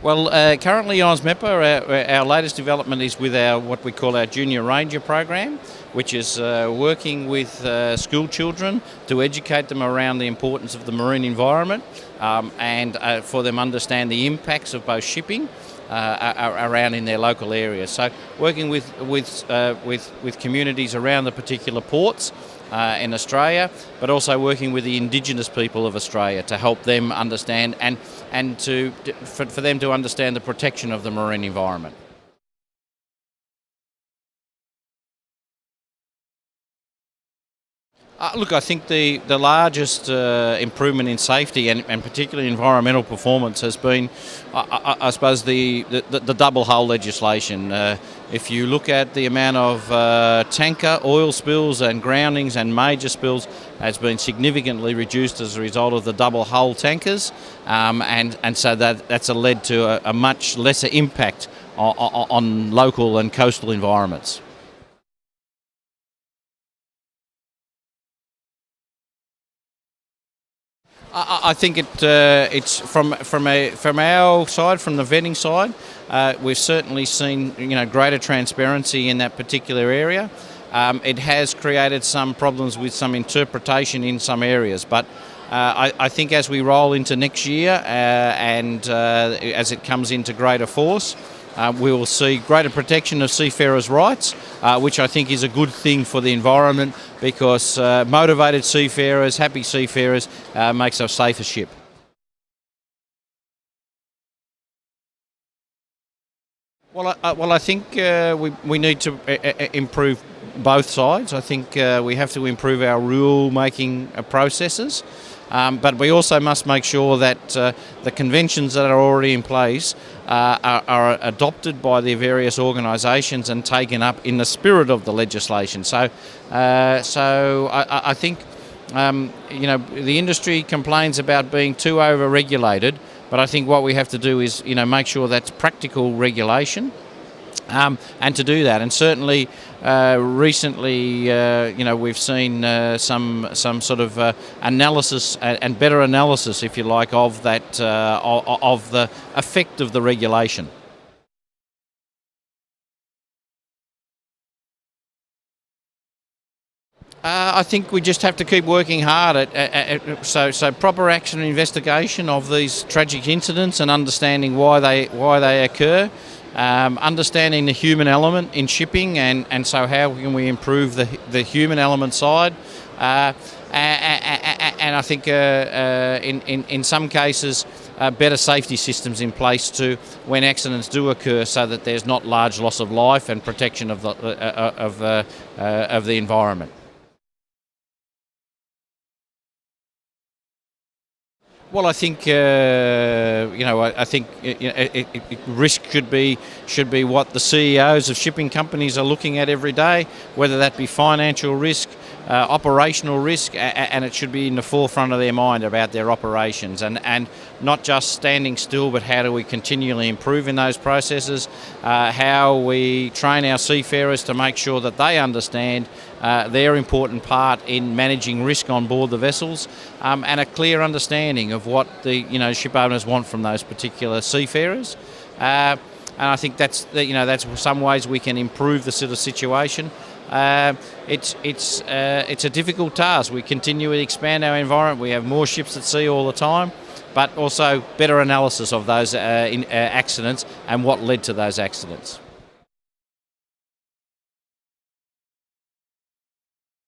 Well, currently AUSMEPA, our latest development is with our what we call our Junior Ranger program, which is working with school children to educate them around the importance of the marine environment and for them understand the impacts of both shipping around in their local areas. So working with communities around the particular ports in Australia, but also working with the Indigenous people of Australia to help them understand and for them to understand the protection of the marine environment. Look, I think the largest improvement in safety and particularly environmental performance has been, I suppose, the double hull legislation. If you look at the amount of tanker oil spills and groundings and major spills, has been significantly reduced as a result of the double hull tankers, and so that's led to a much lesser impact on local and coastal environments. I think it's from our side, from the vetting side, we've certainly seen greater transparency in that particular area. It has created some problems with some interpretation in some areas, but I think as we roll into next year and as it comes into greater force, we will see greater protection of seafarers' rights, which I think is a good thing for the environment because motivated seafarers, happy seafarers makes us safer ship. Well, I think we need to improve both sides. I think we have to improve our rule-making processes, but we also must make sure that the conventions that are already in place are adopted by the various organisations and taken up in the spirit of the legislation. So I think the industry complains about being too over-regulated, but I think what we have to do is make sure that's practical regulation. And to do that, and certainly recently, we've seen some sort of analysis and better analysis, if you like, of that of the effect of the regulation. I think we just have to keep working hard so proper action and investigation of these tragic incidents and understanding why they occur. Understanding the human element in shipping and so how can we improve the human element side, and I think in some cases better safety systems in place to when accidents do occur so that there's not large loss of life and protection of the environment. Well, I think risk should be what the CEOs of shipping companies are looking at every day, whether that be financial risk, operational risk, and it should be in the forefront of their mind about their operations and not just standing still, but how do we continually improve in those processes, how we train our seafarers to make sure that they understand their important part in managing risk on board the vessels, and a clear understanding of what the ship owners want from those particular seafarers. And I think that's some ways we can improve the sort of situation. It's a difficult task. We continually expand our environment. We have more ships at sea all the time, but also better analysis of those accidents and what led to those accidents.